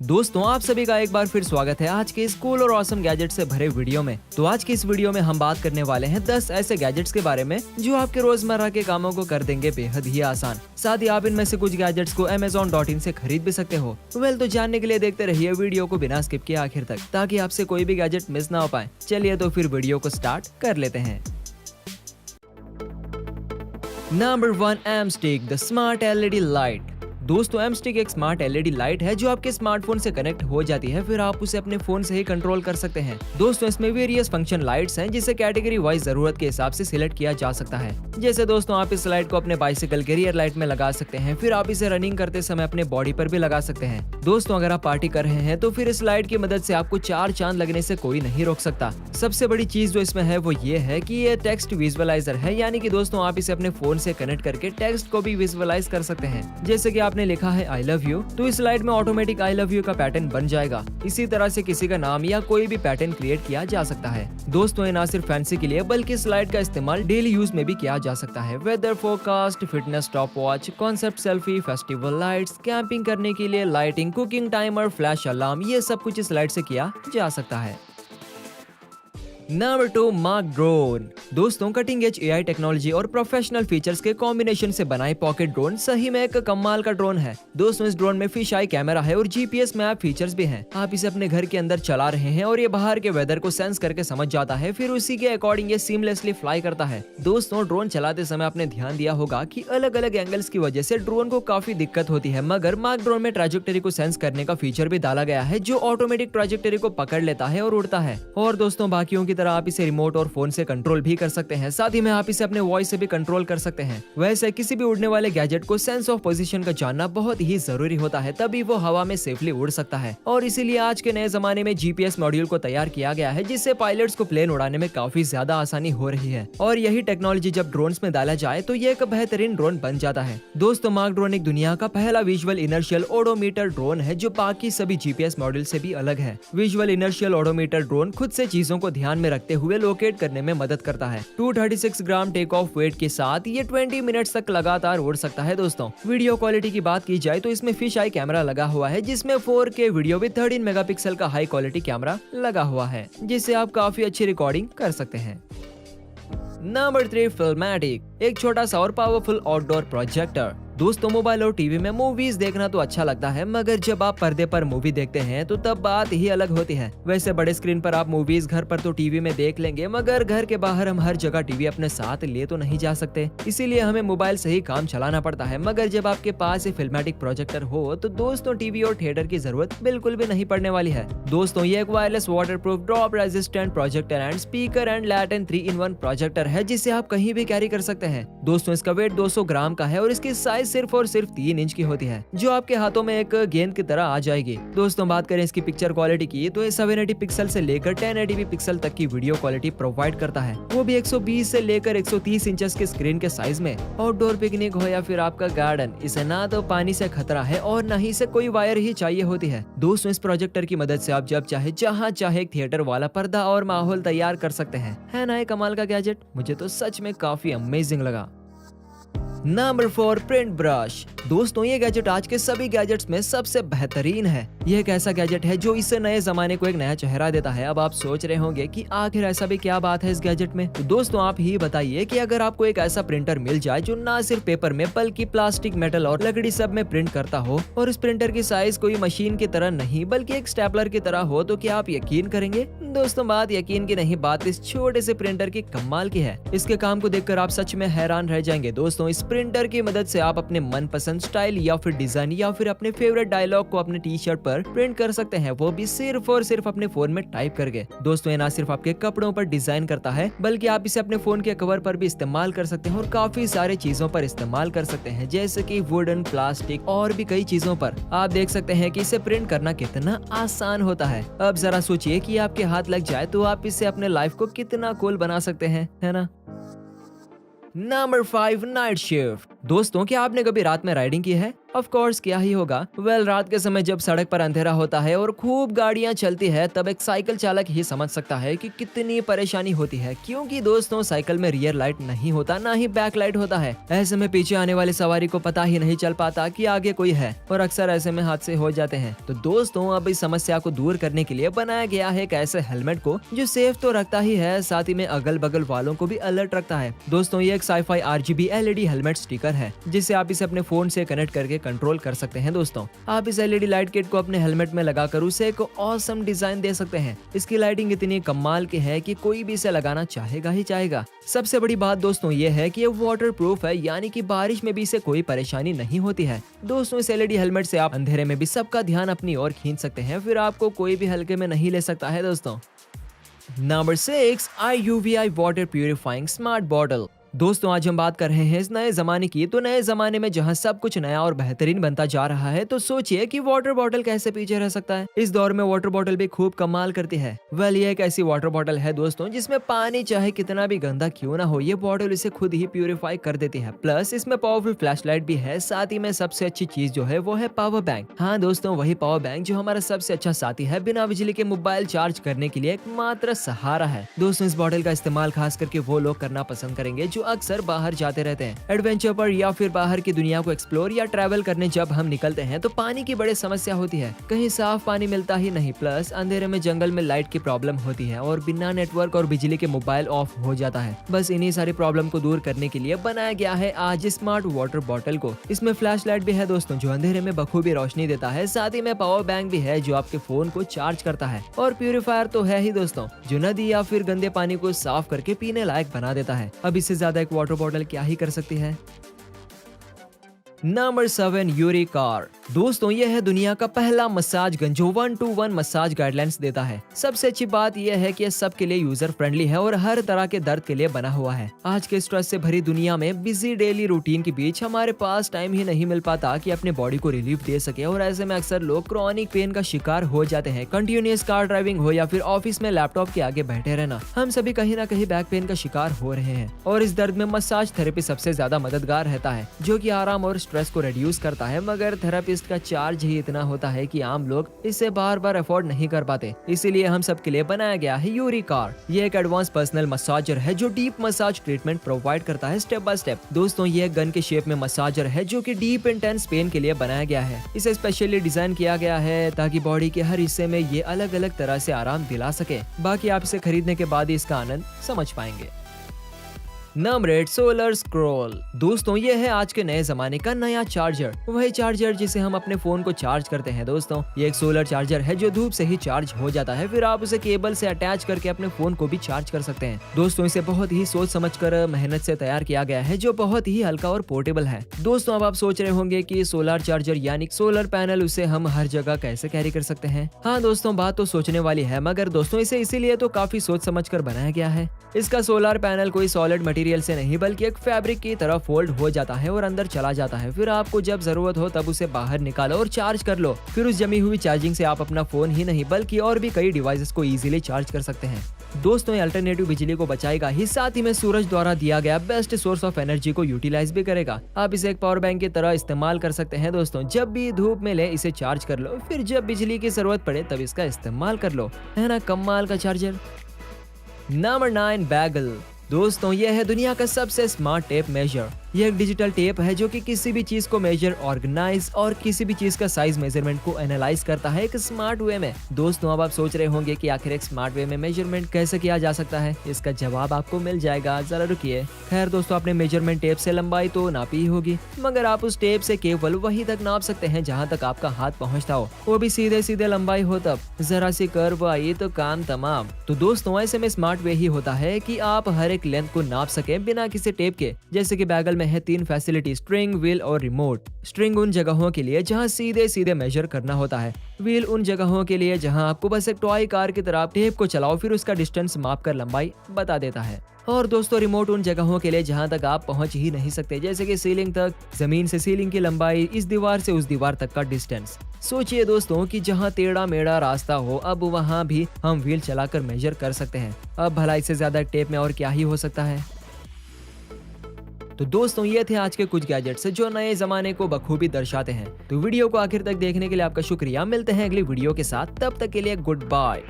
दोस्तों आप सभी का एक बार फिर स्वागत है आज के स्कूल और ऑसम गैजेट से भरे वीडियो में। तो आज की इस वीडियो में हम बात करने वाले हैं 10 ऐसे गैजेट्स के बारे में जो आपके रोजमर्रा के कामों को कर देंगे बेहद ही आसान। साथ ही आप इनमें से कुछ गैजेट्स को Amazon.in से खरीद भी सकते हो। तो जानने के लिए देखते रहिए वीडियो को बिना स्किप किए आखिर तक, ताकि आपसे कोई भी गैजेट मिस ना हो पाए। चलिए तो फिर वीडियो को स्टार्ट कर लेते हैं। नंबर 1, एमस्टिक द स्मार्ट LED लाइट। दोस्तों एमस्टिक एक स्मार्ट LED लाइट है जो आपके स्मार्टफोन से कनेक्ट हो जाती है, फिर आप उसे अपने फोन से ही कंट्रोल कर सकते हैं। दोस्तों इसमें वेरियस फंक्शन लाइट्स हैं जिसे कैटेगरी वाइज जरूरत के हिसाब से सिलेक्ट किया जा सकता है। जैसे दोस्तों आप इस लाइट को अपने बाइसिकल के रियर लाइट में लगा सकते हैं, फिर आप इसे रनिंग करते समय अपने बॉडी पर भी लगा सकते हैं। दोस्तों अगर आप पार्टी कर रहे हैं तो फिर इस लाइट की मदद से आपको 4 चांद लगने से कोई नहीं रोक सकता। सबसे बड़ी चीज जो इसमें है वो ये है कि ये टेक्स्ट विजुअलाइजर है, यानी कि दोस्तों आप इसे अपने फोन से कनेक्ट करके टेक्स्ट को भी विजुअलाइज कर सकते हैं। जैसे कि आपने लिखा है आई लव यू, तो इस स्लाइड में ऑटोमेटिक आई लव यू का पैटर्न बन जाएगा। इसी तरह से किसी का नाम या कोई भी पैटर्न क्रिएट किया जा सकता है। दोस्तों ये ना सिर्फ फैंसी के लिए बल्कि स्लाइड का इस्तेमाल डेली यूज में भी किया जा सकता है। Weather forecast, fitness stopwatch, concept selfie, festival lights, camping करने के लिए lighting, cooking timer, flash alarm, ये सब कुछ इस लाइट से किया जा सकता है। Number 2, mark drone. दोस्तों कटिंग एज AI टेक्नोलॉजी और प्रोफेशनल फीचर्स के कॉम्बिनेशन से बनाए पॉकेट ड्रोन सही में एक कमाल का ड्रोन है। दोस्तों इस ड्रोन में फिश आई कैमरा है और GPS मैप फीचर्स भी हैं। आप इसे अपने घर के अंदर चला रहे हैं और ये बाहर के वेदर को सेंस करके समझ जाता है, फिर उसी के अकॉर्डिंग ये सीमलेसली फ्लाई करता है। दोस्तों ड्रोन चलाते समय आपने ध्यान दिया होगा कि अलग अलग एंगल्स की वजह से ड्रोन को काफी दिक्कत होती है, मगर मार्क ड्रोन में ट्रैजेक्टरी को सेंस करने का फीचर भी डाला गया है जो ऑटोमेटिक ट्रैजेक्टरी को पकड़ लेता है और उड़ता है। और दोस्तों बाकियों की तरह आप इसे रिमोट और फोन से कंट्रोल भी कर सकते हैं। साथ ही में आप इसे अपने वॉइस से भी कंट्रोल कर सकते हैं। वैसे किसी भी उड़ने वाले गैजेट को सेंस ऑफ पोजीशन का जानना बहुत ही जरूरी होता है, तभी वो हवा में सेफली उड़ सकता है। और इसीलिए आज के नए जमाने में GPS मॉड्यूल को तैयार किया गया है, जिससे पायलट्स को प्लेन उड़ाने में काफी ज्यादा आसानी हो रही है। और यही टेक्नोलॉजी जब ड्रोन्स में डाला जाए तो ये एक बेहतरीन ड्रोन बन जाता है। दोस्तों मार्क ड्रोन एक दुनिया का पहला विजुअल इनर्शियल ओडोमीटर ड्रोन है जो बाकी सभी GPS मॉड्यूल से भी अलग है। विजुअल इनर्शियल ओडोमीटर ड्रोन खुद से चीजों को ध्यान में रखते हुए लोकेट करने में मदद करता है। 236 ग्राम टेक ऑफ वेट के साथ ये 20 मिनट्स तक लगातार उड़ सकता है। दोस्तों वीडियो क्वालिटी की बात की जाए तो इसमें फिश आई कैमरा लगा हुआ है, जिसमें 4K वीडियो विद 13 मेगापिक्सल का हाई क्वालिटी कैमरा लगा हुआ है, जिससे आप काफी अच्छी रिकॉर्डिंग कर सकते हैं। नंबर 3, फिल्मेटिक, एक छोटा सा और पावरफुल आउटडोर प्रोजेक्टर। दोस्तों मोबाइल और टीवी में मूवीज देखना तो अच्छा लगता है, मगर जब आप पर्दे पर मूवी देखते हैं तो तब बात ही अलग होती है। वैसे बड़े स्क्रीन पर आप मूवीज घर पर तो टीवी में देख लेंगे, मगर घर के बाहर हम हर जगह टीवी अपने साथ ले तो नहीं जा सकते, इसीलिए हमें मोबाइल से ही काम चलाना पड़ता है। मगर जब आपके पास ये फिल्मेटिक प्रोजेक्टर हो तो दोस्तों टीवी और थिएटर की जरूरत बिल्कुल भी नहीं पड़ने वाली है। दोस्तों ये एक wireless, waterproof, drop resistant projector and speaker and Latin 3-in-1 projector है, जिसे आप कहीं भी कैरी कर सकते हैं। दोस्तों इसका वेट 200 ग्राम का है और इसकी साइज सिर्फ और सिर्फ 3 इंच की होती है, जो आपके हाथों में एक गेंद की तरह आ जाएगी। दोस्तों बात करें इसकी पिक्चर क्वालिटी की तो ये 780 पिक्सल से लेकर 1080p पिक्सल तक की वीडियो क्वालिटी प्रोवाइड करता है, वो भी 120 से लेकर 130 इंचेस के स्क्रीन के साइज में। आउटडोर पिकनिक हो या फिर आपका गार्डन, इसे ना तो पानी से खतरा है और न ही इसे कोई वायर ही चाहिए होती है। दोस्तों इस प्रोजेक्टर की मदद से आप जब चाहे जहाँ चाहे एक थिएटर वाला पर्दा और माहौल तैयार कर सकते हैं। है ना ये कमाल का गैजेट? मुझे तो सच में काफी अमेजिंग लगा। Number 4, print brush. दोस्तों ये गैजेट आज के सभी गैजेट्स में सबसे बेहतरीन है। यह एक ऐसा गैजेट है जो इससे नए जमाने को एक नया चेहरा देता है। अब आप सोच रहे होंगे कि आखिर ऐसा भी क्या बात है इस गैजेट में, तो दोस्तों आप ही बताइए कि अगर आपको एक ऐसा प्रिंटर मिल जाए जो ना सिर्फ पेपर में बल्कि प्लास्टिक, मेटल और लकड़ी सब में प्रिंट करता हो, और इस प्रिंटर की साइज कोई मशीन की तरह नहीं बल्कि एक स्टेपलर की तरह हो, तो क्या आप यकीन करेंगे? दोस्तों बात यकीन की नहीं, बात इस छोटे से प्रिंटर की कमाल की है। इसके काम को देखकर आप सच में हैरान रह जाएंगे। दोस्तों इस प्रिंटर की मदद से आप अपने मनपसंद स्टाइल या फिर डिजाइन या फिर अपने फेवरेट डायलॉग को अपने टी-शर्ट पर प्रिंट कर सकते हैं, वो भी सिर्फ और सिर्फ अपने फोन में टाइप करके। दोस्तों ये ना सिर्फ आपके कपड़ों पर डिजाइन करता है, बल्कि आप इसे अपने फोन के कवर पर भी इस्तेमाल कर सकते हैं और काफी सारे चीजों पर इस्तेमाल कर सकते हैं, जैसे कि वुडन, प्लास्टिक और भी कई चीजों पर। आप देख सकते हैं कि इसे प्रिंट करना कितना आसान होता है। अब जरा सोचिए कि आपके हाथ लग जाए तो आप इससे अपने लाइफ को कितना कूल बना सकते हैं, है ना? Number 5, night shift. दोस्तों क्या आपने कभी रात में राइडिंग की है? ऑफ कोर्स क्या ही होगा। रात के समय जब सड़क पर अंधेरा होता है और खूब गाड़ियां चलती है, तब एक साइकिल चालक ही समझ सकता है कि कितनी परेशानी होती है, क्योंकि दोस्तों साइकिल में रियर लाइट नहीं होता, ना ही बैक लाइट होता है। ऐसे में पीछे आने वाली सवारी को पता ही नहीं चल पाता कि आगे कोई है और अक्सर ऐसे में हादसे हो जाते हैं। तो दोस्तों अब इस समस्या को दूर करने के लिए बनाया गया है एक ऐसे हेलमेट को जो सेफ तो रखता ही है, साथ ही में अगल बगल वालों को भी अलर्ट रखता है। दोस्तों ये एक sci-fi RGB LED helmet sticker है, जिससे आप इसे अपने फोन से कनेक्ट करके कंट्रोल कर सकते हैं। दोस्तों आप इस LED लाइट किट को अपने हेलमेट में लगाकर उसे एक ऑसम डिजाइन दे सकते हैं। इसकी लाइटिंग इतनी कमाल की है कि कोई भी इसे लगाना चाहेगा ही चाहेगा। सबसे बड़ी बात दोस्तों ये है कि ये वाटर प्रूफ है, यानी कि बारिश में भी इसे कोई परेशानी नहीं होती है। दोस्तों इस LED हेलमेट से आप अंधेरे में भी सबका ध्यान अपनी ओर खींच सकते हैं, फिर आपको कोई भी हल्के में नहीं ले सकता है। दोस्तों number 6, IUVI water purifying smart bottle. दोस्तों आज हम बात कर रहे हैं इस नए जमाने की। तो नए जमाने में जहां सब कुछ नया और बेहतरीन बनता जा रहा है, तो सोचिए कि वाटर बॉटल कैसे पीछे रह सकता है। इस दौर में वाटर बॉटल भी खूब कमाल करती है। ये एक ऐसी वाटर बॉटल है दोस्तों जिसमें पानी चाहे कितना भी गंदा क्यों ना हो, ये बॉटल इसे खुद ही प्यूरिफाई कर देती है। प्लस इसमें पावरफुल फ्लैशलाइट भी है। साथ ही में सबसे अच्छी चीज जो है वो है पावर बैंक। हाँ दोस्तों वही पावर बैंक जो हमारा सबसे अच्छा साथी है, बिना बिजली के मोबाइल चार्ज करने के लिए एकमात्र सहारा है। दोस्तों इस बॉटल का इस्तेमाल खास करके वो लोग करना पसंद करेंगे जो अक्सर बाहर जाते रहते हैं, एडवेंचर पर या फिर बाहर की दुनिया को एक्सप्लोर या ट्रैवल करने जब हम निकलते हैं तो पानी की बड़ी समस्या होती है, कहीं साफ पानी मिलता ही नहीं। प्लस अंधेरे में जंगल में लाइट की प्रॉब्लम होती है और बिना नेटवर्क और बिजली के मोबाइल ऑफ हो जाता है। बस इन्हीं सारी प्रॉब्लम को दूर करने के लिए बनाया गया है आज स्मार्ट वाटर बॉटल को। इसमें फ्लैश लाइट भी है दोस्तों जो अंधेरे में बखूबी रोशनी देता है। साथ ही में पावर बैंक भी है जो आपके फोन को चार्ज करता है, और प्यूरिफायर तो है ही दोस्तों जो नदी या फिर गंदे पानी को साफ करके पीने लायक बना देता है। अब इससे ज्यादा एक वाटर बॉटल क्या ही कर सकती है। Number 7, Yuri car. दोस्तों यह है दुनिया का पहला मसाज गन जो 1-to-1 मसाज गाइडलाइंस देता है। सबसे अच्छी बात यह है कि यह सबके लिए यूजर फ्रेंडली है और हर तरह के दर्द के लिए बना हुआ है। आज के स्ट्रेस से भरी दुनिया में बिजी डेली रूटीन के बीच हमारे पास टाइम ही नहीं मिल पाता कि अपने बॉडी को रिलीफ दे सके, और ऐसे में अक्सर लोग क्रॉनिक पेन का शिकार हो जाते हैं। कंटिन्यूअस कार ड्राइविंग हो या फिर ऑफिस में लैपटॉप के आगे बैठे रहना, हम सभी कहीं ना कहीं बैक पेन का शिकार हो रहे हैं, और इस दर्द में मसाज थेरेपी सबसे ज्यादा मददगार रहता है, जो कि आराम और स्ट्रेस को रिड्यूस करता है। मगर थेरेपिस्ट का चार्ज ही इतना होता है कि आम लोग इसे बार बार अफोर्ड नहीं कर पाते। इसीलिए हम सबके लिए बनाया गया है यूरी कार। ये एक एडवांस पर्सनल मसाजर है जो डीप मसाज ट्रीटमेंट प्रोवाइड करता है स्टेप बाय स्टेप। दोस्तों ये एक गन के शेप में मसाजर है जो कि डीप इंटेंस पेन के लिए बनाया गया है। इसे स्पेशली डिजाइन किया गया है ताकि बॉडी के हर हिस्से में ये अलग अलग तरह से आराम दिला सके। बाकी आप इसे खरीदने के बाद ही इसका आनंद समझ पाएंगे। Number 8, solar scroll. दोस्तों ये है आज के नए जमाने का नया चार्जर, वही चार्जर जिसे हम अपने फोन को चार्ज करते हैं। दोस्तों ये एक सोलर चार्जर है जो धूप से ही चार्ज हो जाता है, फिर आप उसे केबल से अटैच करके अपने फोन को भी चार्ज कर सकते हैं। दोस्तों इसे बहुत ही सोच समझकर मेहनत से तैयार किया गया है जो बहुत ही हल्का और पोर्टेबल है। दोस्तों अब आप सोच रहे होंगे कि सोलर चार्जर यानी सोलर पैनल, उसे हम हर जगह कैसे कैरी कर सकते हैं। हाँ दोस्तों बात तो सोचने वाली है, मगर दोस्तों इसे इसीलिए तो काफी सोच समझ कर बनाया गया है। इसका सोलर पैनल कोई सॉलिड मटेरियल से नहीं बल्कि एक फैब्रिक की तरह फोल्ड हो जाता है और अंदर चला जाता है। फिर आपको जब जरूरत हो तब उसे बाहर निकालो और चार्ज कर लो। फिर उस जमी हुई चार्जिंग से आप अपना फोन ही नहीं बल्कि और भी कई डिवाइसेस को इजीली चार्ज कर सकते हैं। दोस्तों ये अल्टरनेटिव बिजली को बचाएगा ही, साथ ही में सूरज द्वारा दिया गया बेस्ट सोर्स ऑफ एनर्जी को यूटिलाइज भी करेगा। आप इसे एक पावर बैंक की तरह इस्तेमाल कर सकते हैं। दोस्तों जब भी धूप मिले इसे चार्ज कर लो, फिर जब बिजली की जरूरत पड़े तब इसका इस्तेमाल कर लो। है ना कमाल का चार्जर। Number 9, bagel. दोस्तों यह है दुनिया का सबसे स्मार्ट टेप मेजर। यह एक डिजिटल टेप है जो कि किसी भी चीज को मेजर, ऑर्गेनाइज और किसी भी चीज का साइज मेजरमेंट को एनालाइज करता है एक स्मार्ट वे में। दोस्तों अब आप सोच रहे होंगे कि आखिर एक स्मार्ट वे में मेजरमेंट कैसे किया जा सकता है। इसका जवाब आपको मिल जाएगा, जरा रुकिए। खैर दोस्तों आपने मेजरमेंट टेप से लंबाई तो नापी ही होगी, मगर आप उस टेप से केवल वहीं तक नाप सकते हैं जहाँ तक आपका हाथ पहुँचता हो, वो भी सीधे सीधे लंबाई हो। तब जरा सी कर्व आई तो काम तमाम। तो दोस्तों ऐसे में स्मार्ट वे ही होता है कि आप हर एक लेंथ को नाप सके बिना किसी टेप के। जैसे कि बैगल में है 3 फैसिलिटी, स्ट्रिंग, व्हील और रिमोट। स्ट्रिंग उन जगहों के लिए जहां सीधे सीधे मेजर करना होता है, व्हील उन जगहों के लिए जहां आपको बस एक टॉय कार की तरह टेप को चलाओ फिर उसका डिस्टेंस माप कर लंबाई बता देता है। और दोस्तों रिमोट उन जगहों के लिए जहां तक आप पहुंच ही नहीं सकते, जैसे कि सीलिंग तक, जमीन से सीलिंग की लंबाई, इस दीवार से उस दीवार तक का डिस्टेंस। सोचिए दोस्तों कि जहां टेढ़ा मेढ़ा रास्ता हो अब वहां भी हम व्हील चलाकर मेजर कर सकते हैं। अब भला इससे ज्यादा टेप में और क्या ही हो सकता है। तो दोस्तों ये थे आज के कुछ गैजेट्स जो नए जमाने को बखूबी दर्शाते हैं। तो वीडियो को आखिर तक देखने के लिए आपका शुक्रिया। मिलते हैं अगली वीडियो के साथ, तब तक के लिए गुड बाय।